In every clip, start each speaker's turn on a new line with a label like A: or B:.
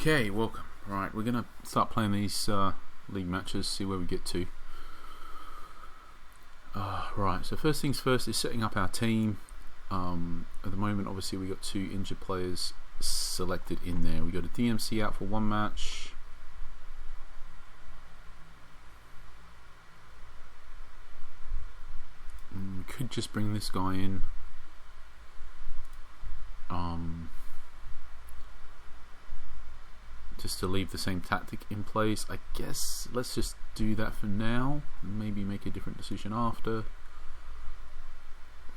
A: Okay, welcome. Right, we're going to start playing these league matches, see where we get to. Right, so first things first is setting up our team. At the moment, obviously, we got 2 injured players selected in there. We got a DMC out for 1 match. We could just bring this guy in. Just to leave the same tactic in place. I guess let's just do that for now. Maybe make a different decision after.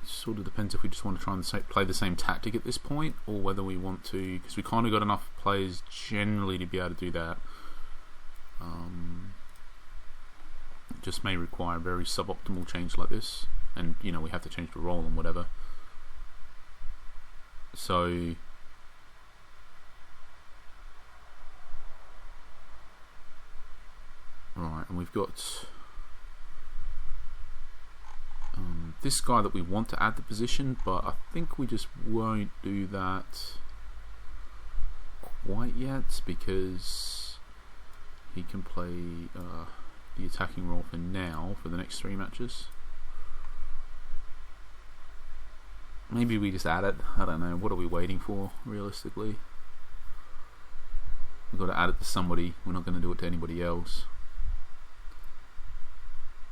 A: It sort of depends if we just want to try and play the same tactic at this point, or whether we want to, because we kind of got enough players generally to be able to do that. It just may require a very suboptimal change like this, and we have to change the role and whatever. So right, and we've got this guy that we want to add the position, but I think we just won't do that quite yet, because he can play the attacking role for now, for the next 3 matches. Maybe we just add it. I don't know. What are we waiting for, realistically? We've got to add it to somebody. We're not going to do it to anybody else.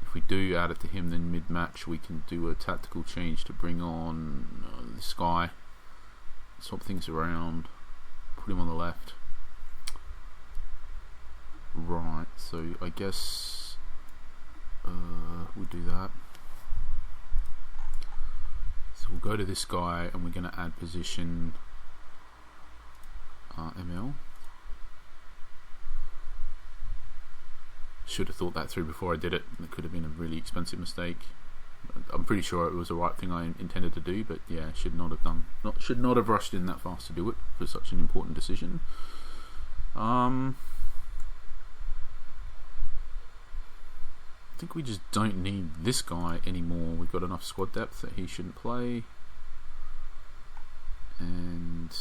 A: If we do add it to him, then mid-match we can do a tactical change to bring on this guy. Swap things around. Put him on the left. Right, so I guess we'll do that. We'll go to this guy and we're going to add position ML. Should have thought that through before I did it. It could have been a really expensive mistake. I'm pretty sure it was the right thing I intended to do, but yeah, should not have rushed in that fast to do it for such an important decision. I think we just don't need this guy anymore. We've got enough squad depth that he shouldn't play. And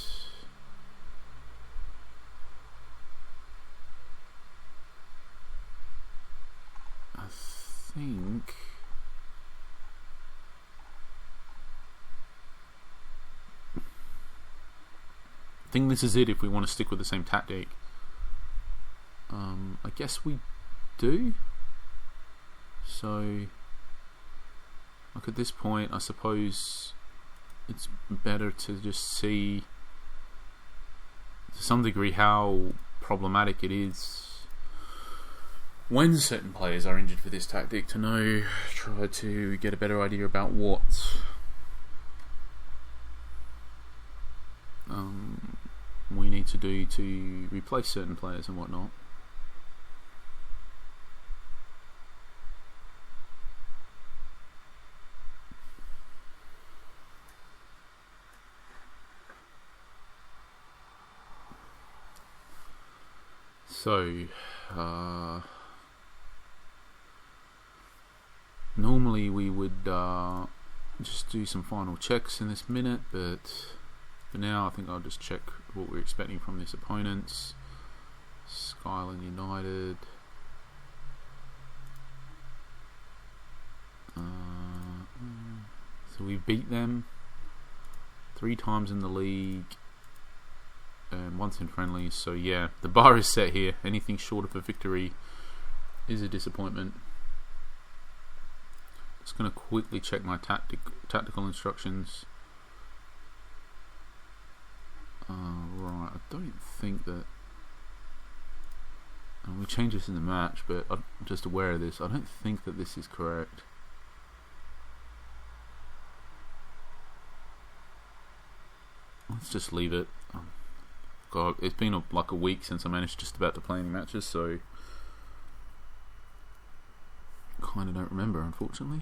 A: I think this is it if we want to stick with the same tactic. I guess we do. So, like at this point, I suppose it's better to just see to some degree how problematic it is when certain players are injured for this tactic, to try to get a better idea about what we need to do to replace certain players and whatnot. So, normally we would just do some final checks in this minute, but for now I think I'll just check what we're expecting from this opponents. Skyland United. So we beat them 3 times in the league. And once in friendlies, so yeah, the bar is set here. Anything short of a victory is a disappointment. Just going to quickly check my tactical instructions. Right, I don't think that. And we change this in the match, but I'm just aware of this. I don't think that this is correct. Let's just leave it. God, it's been like a week since I managed just about to play any matches, so kind of don't remember, unfortunately.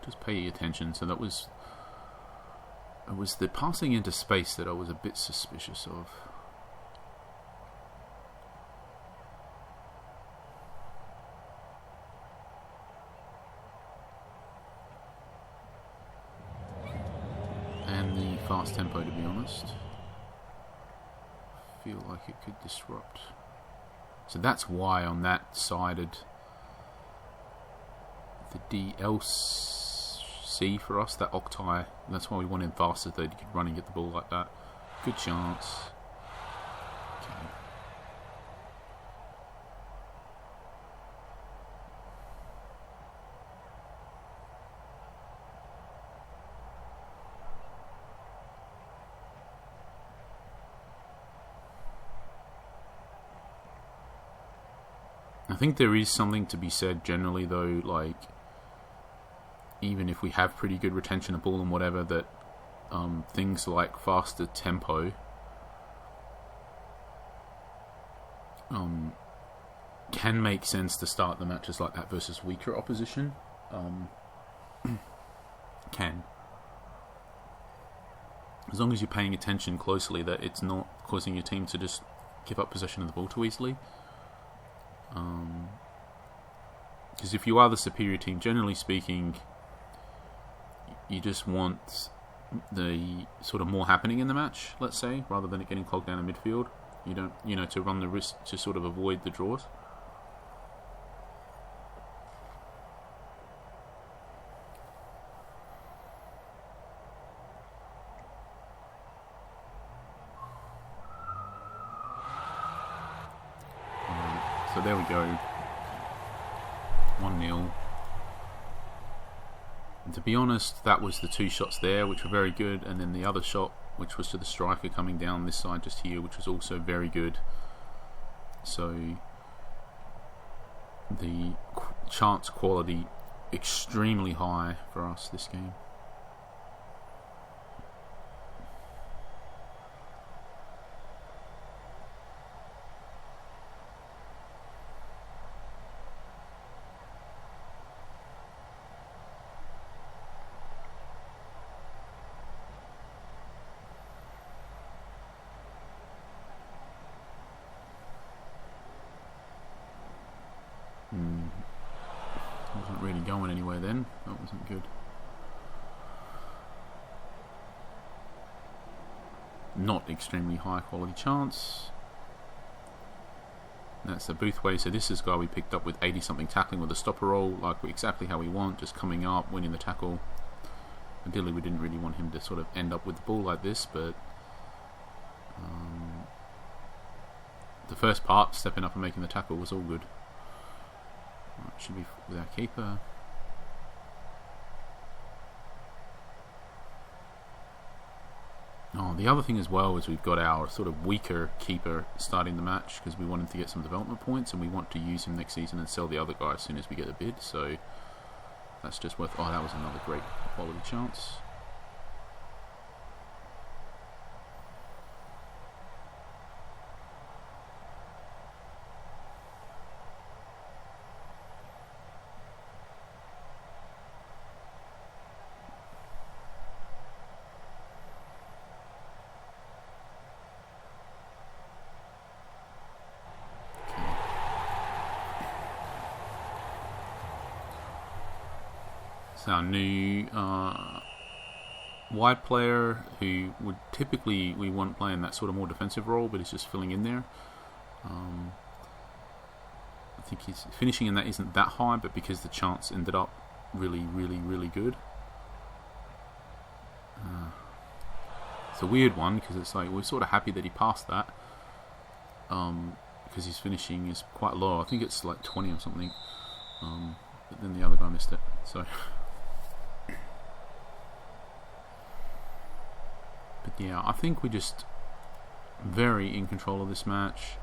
A: Just pay attention. So it was the passing into space that I was a bit suspicious of. fast tempo, to be honest. Feel like it could disrupt. So that's why on that sided the DLC for us, that Octai. That's why we wanted fast, so they could run and get the ball like that. Good chance. Okay. I think there is something to be said generally, though, like, even if we have pretty good retention of ball and whatever, that things like faster tempo can make sense to start the matches like that versus weaker opposition. Can. As long as you're paying attention closely that it's not causing your team to just give up possession of the ball too easily. Because if you are the superior team, generally speaking, you just want the sort of more happening in the match, let's say, rather than it getting clogged down in midfield. You don't, to run the risk to sort of avoid the draws. So there we go. 1-0. And to be honest, that was the two shots there, which were very good, and then the other shot, which was to the striker coming down this side just here, which was also very good. So the chance quality extremely high for us this game. Wasn't really going anywhere then. That wasn't good. Not extremely high quality chance. That's the Boothway. So this is a guy we picked up with 80 something tackling with a stopper roll, like exactly how we want, just coming up, winning the tackle. Ideally we didn't really want him to sort of end up with the ball like this, but the first part, stepping up and making the tackle, was all good. Should be with our keeper. Oh, the other thing as well is we've got our sort of weaker keeper starting the match because we want him to get some development points and we want to use him next season and sell the other guy as soon as we get a bid. So that's just worth. Oh, that was another great quality chance. It's our new wide player who would typically we want playing that sort of more defensive role, but he's just filling in there. I think his finishing in that isn't that high, but because the chance ended up really, really, really good. It's a weird one because it's like we're sort of happy that he passed that because his finishing is quite low. I think it's like 20 or something, but then the other guy missed it. So. But yeah, I think we're just very in control of this match.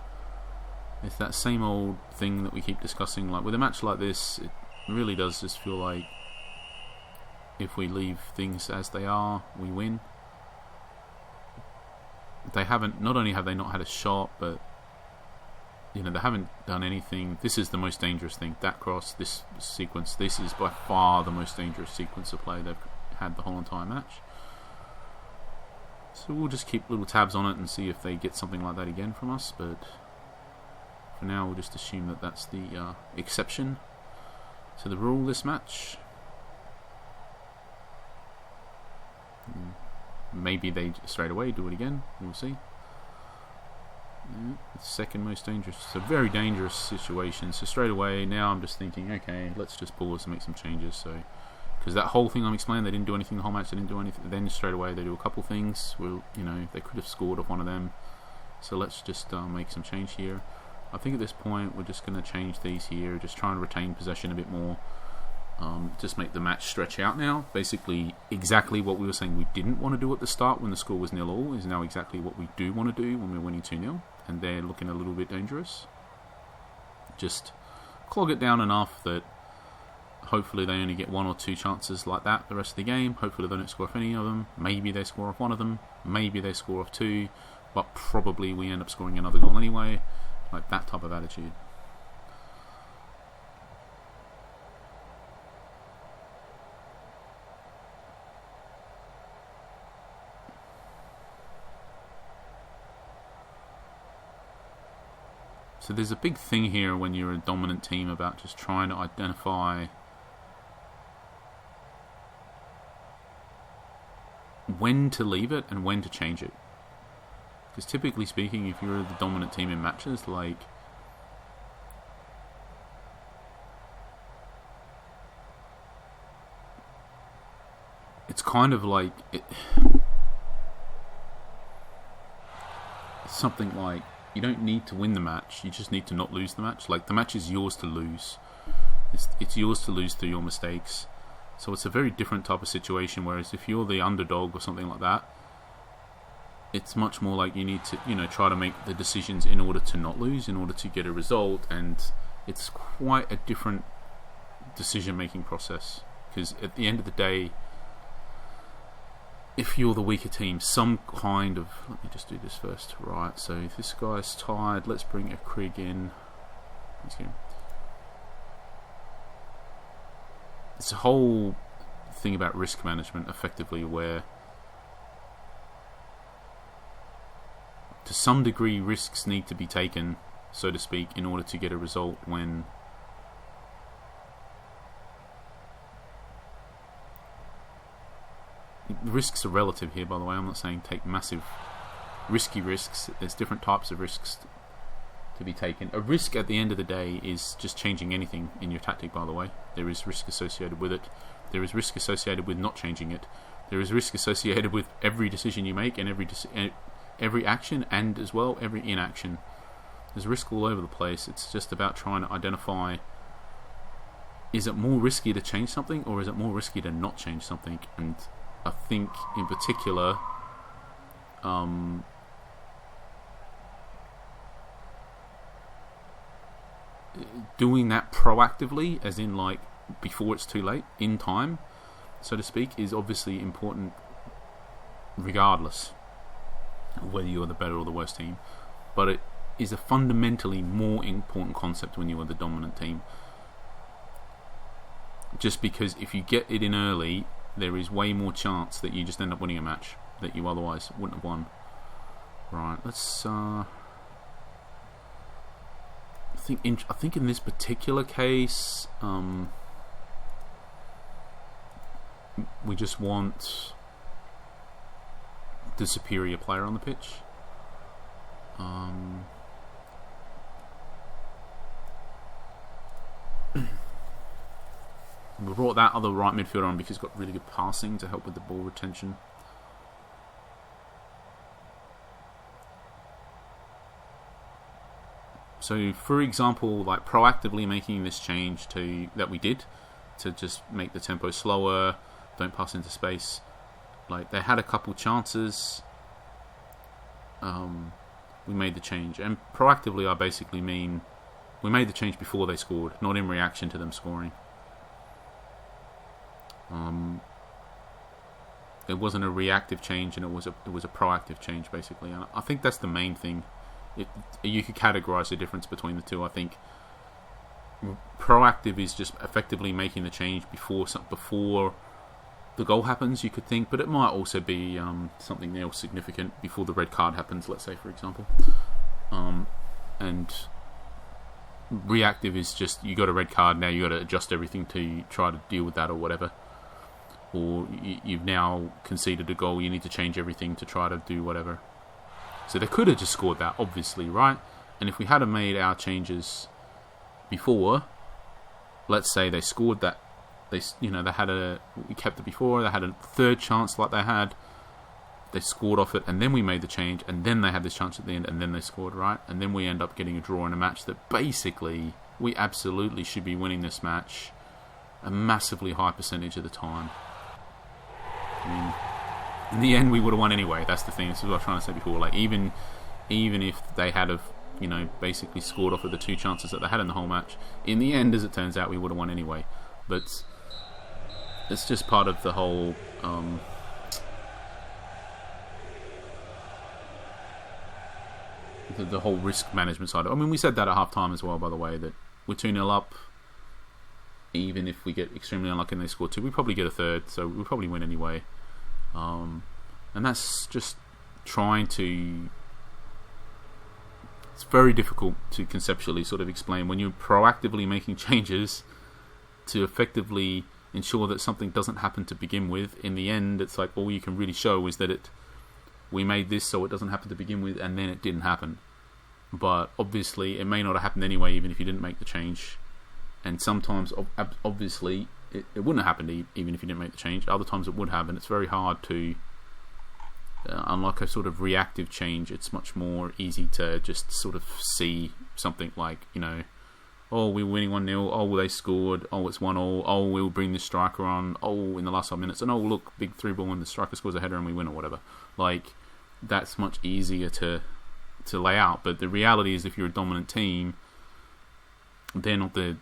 A: It's that same old thing that we keep discussing. Like with a match like this, it really does just feel like if we leave things as they are, we win. They haven't. Not only have they not had a shot, but they haven't done anything. This is the most dangerous thing. That cross, this sequence. This is by far the most dangerous sequence of play they've had the whole entire match. So we'll just keep little tabs on it and see if they get something like that again from us, but for now we'll just assume that that's the exception to the rule this match. Maybe they straight away do it again. We'll see. It's second most dangerous. It's a very dangerous situation. So straight away, now I'm just thinking, okay, let's just pause and make some changes. So, because that whole thing I'm explaining, they didn't do anything the whole match. They didn't do anything. Then straight away they do a couple things. Well, they could have scored off one of them. So let's just make some change here. I think at this point we're just going to change these here. Just try and retain possession a bit more. Just make the match stretch out now. Basically, exactly what we were saying we didn't want to do at the start when the score was 0-0 is now exactly what we do want to do when we're winning 2-0. And they're looking a little bit dangerous. Just clog it down enough that hopefully they only get 1 or 2 chances like that the rest of the game. Hopefully they don't score off any of them. Maybe they score off one of them. Maybe they score off 2. But probably we end up scoring another goal anyway. Like that type of attitude. So there's a big thing here when you're a dominant team about just trying to identify when to leave it and when to change it. Because typically speaking, if you're the dominant team in matches, like it's kind of like it's something like you don't need to win the match, you just need to not lose the match. Like the match is yours to lose. It's yours to lose through your mistakes. So it's a very different type of situation, whereas if you're the underdog or something like that, it's much more like you need to, try to make the decisions in order to not lose, in order to get a result, and it's quite a different decision-making process. Because at the end of the day, if you're the weaker team, some kind of... Let me just do this first. Right, so if this guy's tired, let's bring a Krieg in. It's a whole thing about risk management, effectively, where to some degree risks need to be taken, so to speak, in order to get a result when... Risks are relative here, by the way. I'm not saying take massive risky risks. There's different types of risks to be taken. A risk at the end of the day is just changing anything in your tactic, by the way. There is risk associated with it. There is risk associated with not changing it. There is risk associated with every decision you make and every action, and as well every inaction. There's risk all over the place. It's just about trying to identify, is it more risky to change something or is it more risky to not change something? And I think in particular doing that proactively, as in like before it's too late, in time, so to speak, is obviously important regardless of whether you're the better or the worst team. But it is a fundamentally more important concept when you are the dominant team, just because if you get it in early, there is way more chance that you just end up winning a match that you otherwise wouldn't have won. Right, let's I think in this particular case, we just want the superior player on the pitch. We brought that other right midfielder on because he's got really good passing to help with the ball retention. So, for example, like proactively making this change that we did to just make the tempo slower, don't pass into space. Like they had a couple chances. We made the change, and proactively I basically mean we made the change before they scored, not in reaction to them scoring. It wasn't a reactive change, and it was a proactive change basically. And I think that's the main thing. You could categorize the difference between the two. I think proactive is just effectively making the change before the goal happens, you could think, but it might also be something else significant before the red card happens, let's say, for example. And reactive is just, you got a red card, now you got to adjust everything to try to deal with that or whatever. or you've now conceded a goal, you need to change everything to try to do whatever. So they could have just scored that, obviously, right? And if we had made our changes before, let's say they scored that, we kept it before, they had a third chance like they had, they scored off it, and then we made the change, and then they had this chance at the end, and then they scored, right? And then we end up getting a draw in a match that basically we absolutely should be winning this match a massively high percentage of the time. I mean, in the end, we would have won anyway. That's the thing. This is what I was trying to say before. Like, even if they had have, basically scored off of the two chances that they had in the whole match, in the end, as it turns out, we would have won anyway. But it's just part of the whole the whole risk management side. I mean, we said that at half time as well, by the way, that we're 2-0 up. Even if we get extremely unlucky and they score two, we probably get a third, so we'll probably win anyway. And that's just trying to... It's very difficult to conceptually sort of explain when you're proactively making changes to effectively ensure that something doesn't happen to begin with. In the end, it's like all you can really show is that we made this so it doesn't happen to begin with, and then it didn't happen. But obviously, it may not have happened anyway, even if you didn't make the change. And sometimes, obviously, it wouldn't have happened even if you didn't make the change. Other times it would have, and it's very hard to... unlike a sort of reactive change, it's much more easy to just sort of see something like, oh, we were winning 1-0, oh, they scored, oh, it's 1-1, oh, we'll bring the striker on, oh, in the last 5 minutes, and oh, look, big 3-ball and the striker scores a header and we win or whatever. Like, that's much easier to lay out. But the reality is, if you're a dominant team, they're not the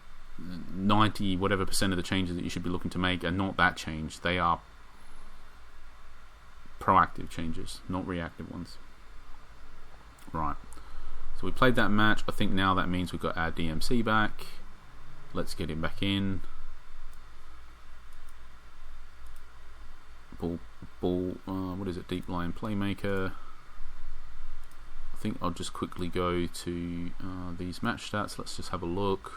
A: 90 whatever percent of the changes that you should be looking to make are not that change. They are proactive changes, not reactive ones. Right. So we played that match. I think now that means we've got our DMC back. Let's get him back in. What is it? Deep line playmaker. I think I'll just quickly go to these match stats. Let's just have a look.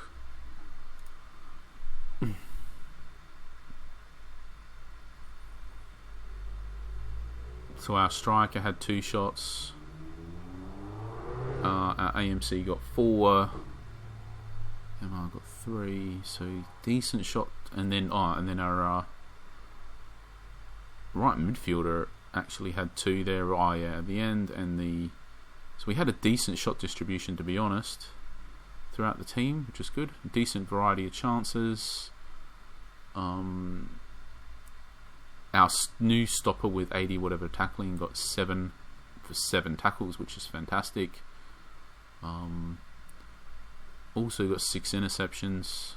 A: So our striker had 2 shots. Our AMC got 4. MR got 3. So decent shot. And then our right midfielder actually had 2 there. At the end, so we had a decent shot distribution, to be honest, throughout the team, which is good. Decent variety of chances. Our new stopper with 80 whatever tackling got 7 for 7 tackles, which is fantastic. Also got 6 interceptions.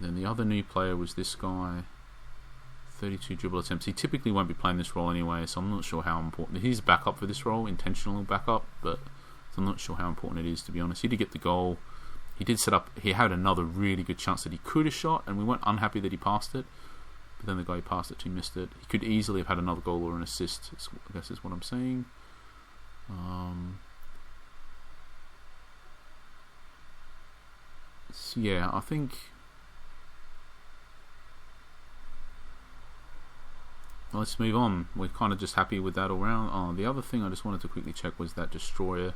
A: Then the other new player was this guy. 32 dribble attempts. He typically won't be playing this role anyway, so I'm not sure how important. He's backup for this role, intentional backup, but I'm not sure how important it is, to be honest. He did get the goal. He did set up. He had another really good chance that he could have shot, and we weren't unhappy that he passed it. But then the guy who passed it to missed it. He could easily have had another goal or an assist, I guess is what I'm saying. So yeah, I think... Let's move on. We're kind of just happy with that all round. Oh, the other thing I just wanted to quickly check was that destroyer.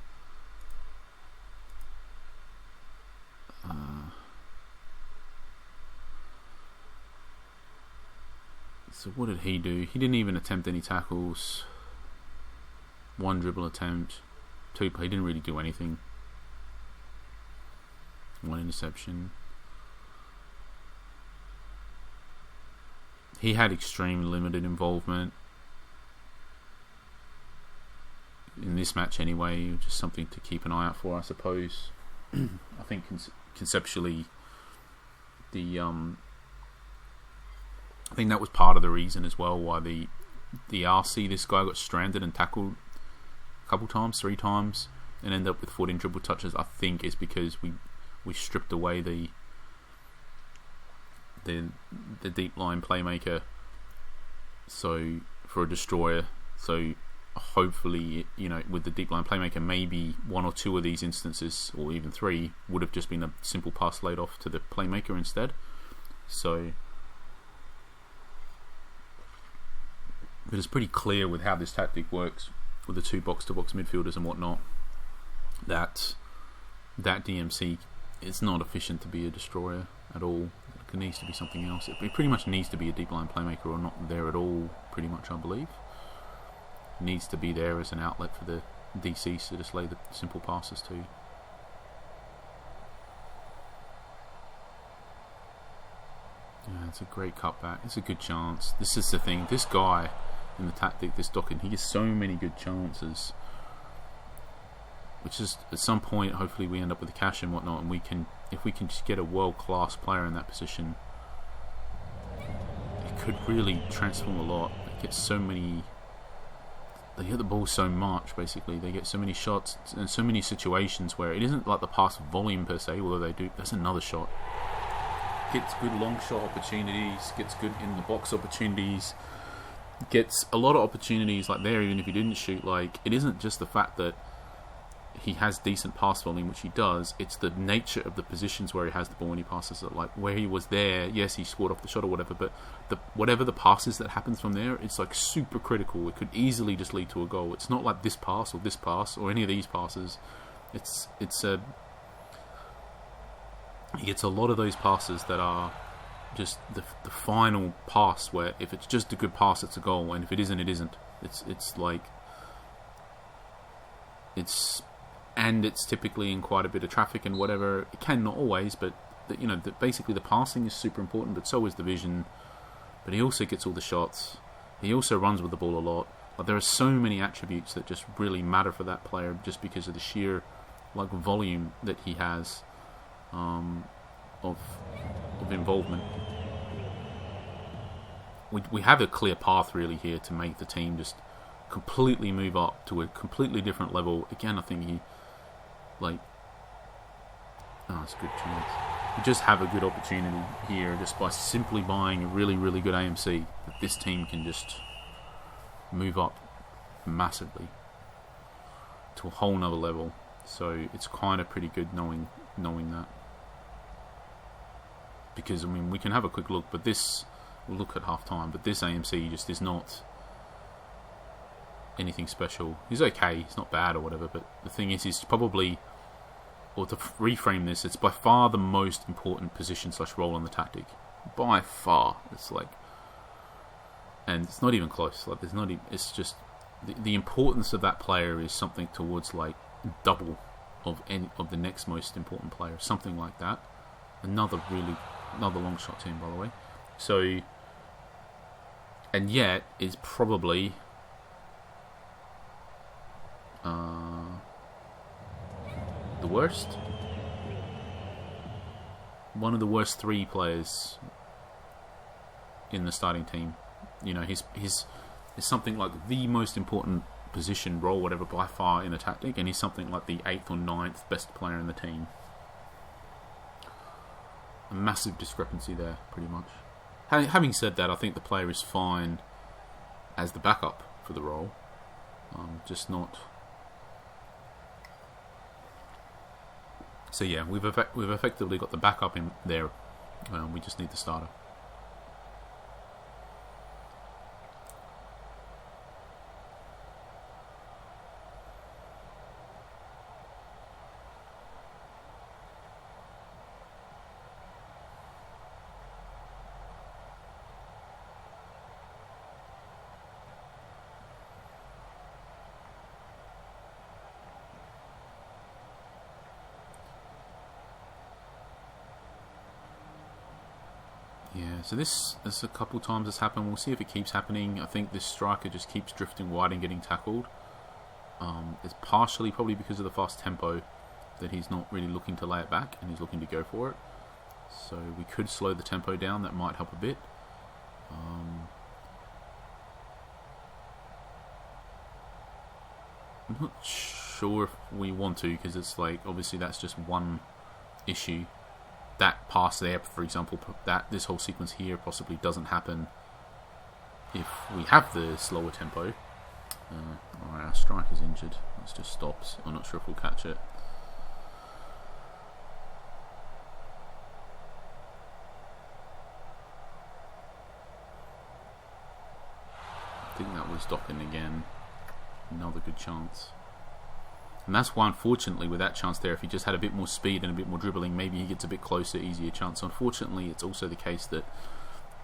A: So what did he do? He didn't even attempt any tackles. 1 dribble attempt. 2. He didn't really do anything. 1 interception. He had extreme limited involvement in this match anyway, just something to keep an eye out for, I suppose. I think conceptually, I think that was part of the reason as well why the RC, this guy got stranded and tackled a couple times, 3 times, and ended up with 14 dribble touches. I think is because we stripped away the deep line playmaker, so for a destroyer, so hopefully, with the deep line playmaker, maybe one or two of these instances, or even three, would have just been a simple pass laid off to the playmaker instead. So, but it's pretty clear with how this tactic works with the two box-to-box midfielders and whatnot, that DMC is not efficient to be a destroyer at all. It needs to be something else. It pretty much needs to be a deep line playmaker or not there at all, pretty much, I believe. It needs to be there as an outlet for the DCs to just lay the simple passes to. Yeah, it's a great cutback. It's a good chance. This is the thing. This guy in the tactic, this Dokken, he gets so many good chances. Which is, at some point, hopefully we end up with the cash and whatnot, and if we can just get a world-class player in that position, it could really transform a lot. They get the ball so much, basically. They get so many shots and so many situations where it isn't like the pass volume per se, although they do. That's another shot. Gets good long shot opportunities, gets good in the box opportunities, gets a lot of opportunities like there, even if he didn't shoot. Like, it isn't just the fact that he has decent pass volume, which he does. It's the nature of the positions where he has the ball when he passes it. Like where he was there, yes, he scored off the shot or whatever, but whatever the passes that happens from there, it's like super critical. It could easily just lead to a goal. It's not like this pass or any of these passes. He gets a lot of those passes that are just the final pass, where if it's just a good pass, it's a goal, and if it isn't, it isn't. It's typically in quite a bit of traffic and whatever. It can, not always, but basically the passing is super important, but so is the vision. But he also gets all the shots. He also runs with the ball a lot. Like, there are so many attributes that just really matter for that player, just because of the sheer volume that he has of involvement. We have a clear path really here to make the team just completely move up to a completely different level. Again, I think it's a good chance. We just have a good opportunity here, just by simply buying a really, really good AMC, that this team can just move up massively to a whole nother level. So it's kind of pretty good knowing that. Because, we can have a quick look, but we'll look at half time, but this AMC just is not anything special. He's okay, he's not bad or whatever, but the thing is, he's probably, or to reframe this, it's by far the most important position / role in the tactic. By far. And it's not even close. It's just, the importance of that player is something towards double of the next most important player, something like that. Another long shot team, by the way. So, and yet is probably the worst. One of the worst three players in the starting team. He's something like the most important position, role, whatever, by far in the tactic, and he's something like the 8th or 9th best player in the team. A massive discrepancy there, pretty much. Having said that, I think the player is fine as the backup for the role. Just not. So yeah, we've effectively got the backup in there. We just need the starter. Yeah, so this a couple times has happened. We'll see if it keeps happening. I think this striker just keeps drifting wide and getting tackled. It's partially probably because of the fast tempo that he's not really looking to lay it back and he's looking to go for it. So we could slow the tempo down. That might help a bit. I'm not sure if we want to, because it's obviously that's just one issue. That pass there, for example, this whole sequence here possibly doesn't happen if we have the slower tempo. Alright, our striker's injured. Let's just stop. I'm not sure if we'll catch it. I think that was Dokken again. Another good chance. And that's why, unfortunately, with that chance there, if he just had a bit more speed and a bit more dribbling, maybe he gets a bit closer, easier chance. Unfortunately, it's also the case that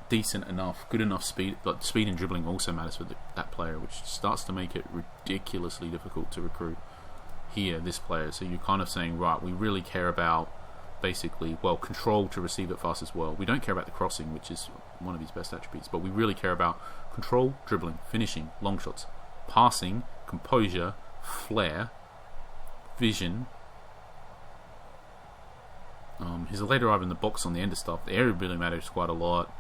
A: decent enough, good enough speed, but speed and dribbling also matters for that player, which starts to make it ridiculously difficult to recruit here, this player. So you're kind of saying, right, we really care about basically, well, control to receive it fast as well. We don't care about the crossing, which is one of his best attributes, but we really care about control, dribbling, finishing, long shots, passing, composure, flair, vision. He's a late arriver in the box on the end of stuff. The area really matters quite a lot.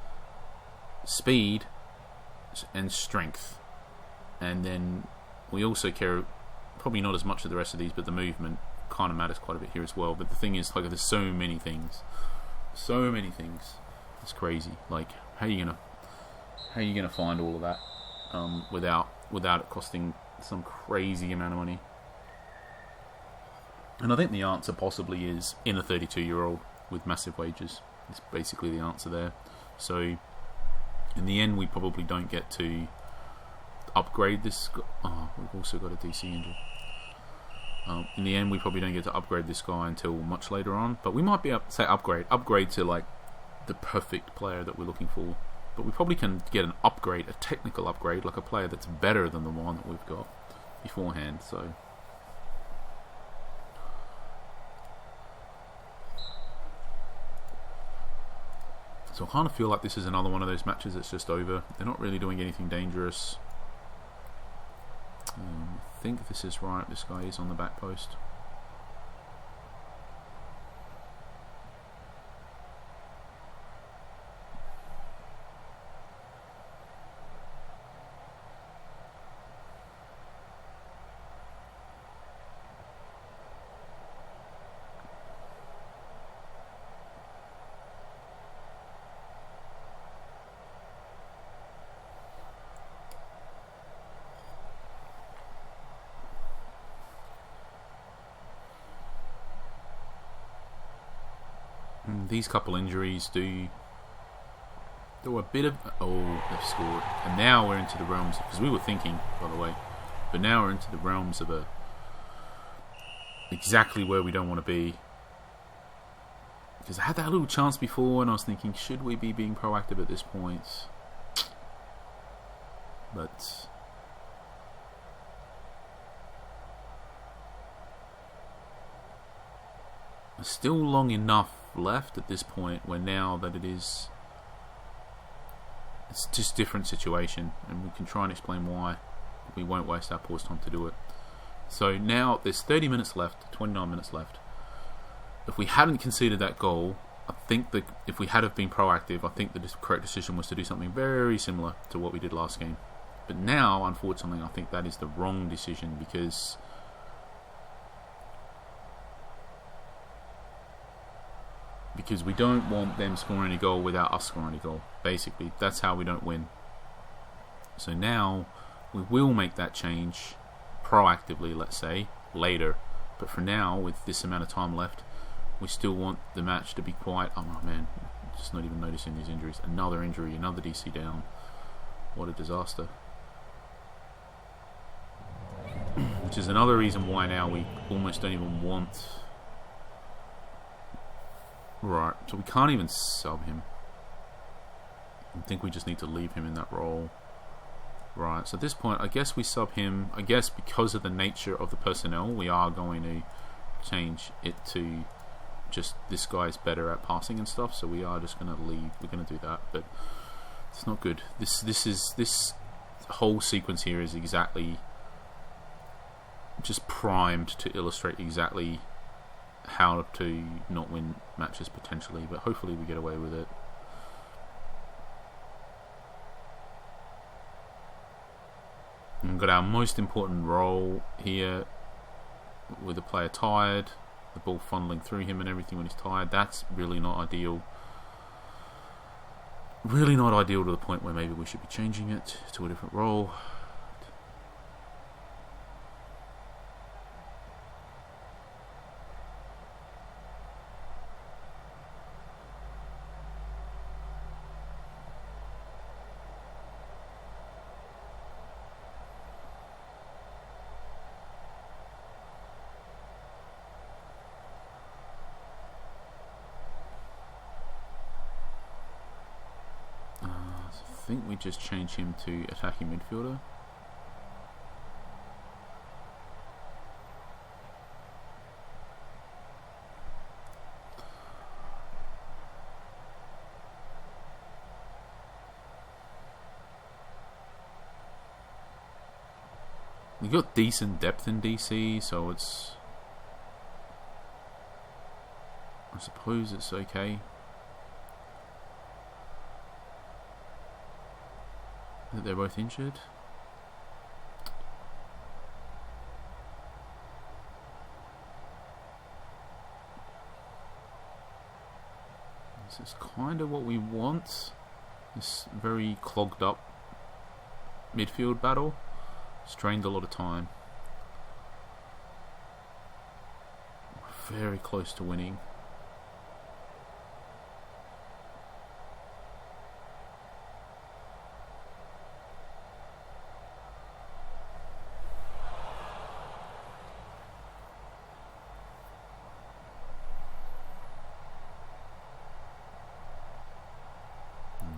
A: Speed and strength. And then we also care, probably not as much of the rest of these, but the movement kind of matters quite a bit here as well. But the thing is, like, there's so many things. So many things. It's crazy. Like, how are you gonna find all of that without it costing some crazy amount of money? And I think the answer possibly is in a 32-year-old with massive wages. It's basically the answer there. So in the end, we probably don't get to upgrade this. Oh, we've also got a DC injury. In the end, we probably don't get to upgrade this guy until much later on. But we might be able to say upgrade to like the perfect player that we're looking for. But we probably can get an upgrade, a technical upgrade, like a player that's better than the one that we've got beforehand. So I kind of feel like this is another one of those matches that's just over. They're not really doing anything dangerous. I think this is right. This guy is on the back post. These couple injuries do a bit of... Oh, they've scored. And now we're into the realms... Because we were thinking, by the way. But now we're into the realms of exactly where we don't want to be. Because I had that little chance before and I was thinking, should we be being proactive at this point? But... still long enough left at this point where now that it's just a different situation, and we can try and explain why. We won't waste our pause time to do it. So now there's 30 minutes left, 29 minutes left. If we hadn't conceded that goal, I think that if we had have been proactive, I think the correct decision was to do something very similar to what we did last game. But now, unfortunately, I think that is the wrong decision because we don't want them scoring a goal without us scoring a goal. Basically, that's how we don't win. So now we will make that change proactively, let's say, later. But for now, with this amount of time left, we still want the match to be quite... Oh man, just not even noticing these injuries. Another injury, another DC down. What a disaster. Which is another reason why now we almost don't even want... Right, so we can't even sub him. I think we just need to leave him in that role. Right, so at this point, I guess we sub him. I guess because of the nature of the personnel, we are going to change it to just this guy's better at passing and stuff. So we are just going to leave. We're going to do that, but it's not good. This whole sequence here is exactly just primed to illustrate exactly how to not win matches potentially, but hopefully we get away with it. And we've got our most important role here with the player tired, the ball funneling through him and everything when he's tired. That's really not ideal. Really not ideal to the point where maybe we should be changing it to a different role. think we just change him to attacking midfielder. We got decent depth in DC, so it's... I suppose it's okay. That they're both injured. This is kind of what we want. This very clogged up midfield battle. Strained a lot of time. Very close to winning.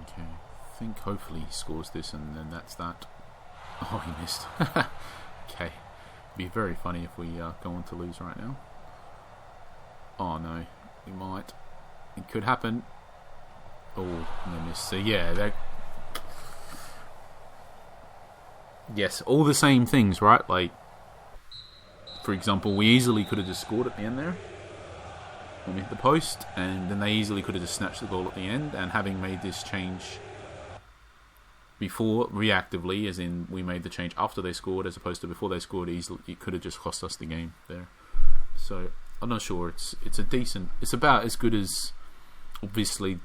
A: Okay, I think hopefully he scores this and then that's that. Oh, he missed. Okay. It'd be very funny if we go on to lose right now. Oh no, we might. It could happen. Oh, and they missed. So yeah, that... Yes, all the same things, right? Like, for example, we easily could have just scored at the end there when we hit the post, and then they easily could have just snatched the goal at the end, and having made this change before, reactively, as in we made the change after they scored as opposed to before they scored, easily it could have just cost us the game there. So I'm not sure. It's a decent... It's about as good as, obviously,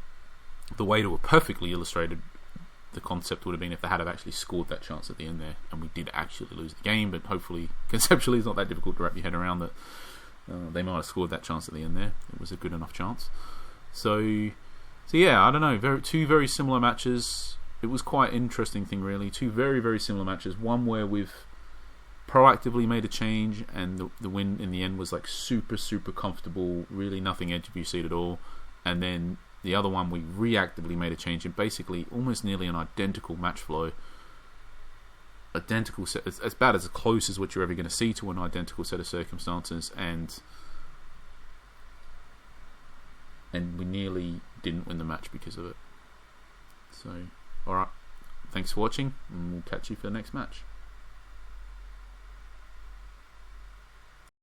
A: the way to have perfectly illustrated the concept would have been if they had have actually scored that chance at the end there, and we did actually lose the game. But hopefully, conceptually, it's not that difficult to wrap your head around that. They might have scored that chance at the end there. It was a good enough chance. So yeah, I don't know. Two very similar matches. It was quite an interesting thing, really. Two very, very similar matches. One where we've proactively made a change, and the win in the end was like super, super comfortable. Really, nothing edge of your seat at all. And then the other one, we reactively made a change in basically almost nearly an identical match flow. Identical set, it's about as close as what you're ever going to see to an identical set of circumstances, and we nearly didn't win the match because of it. So, alright, thanks for watching, and we'll catch you for the next match.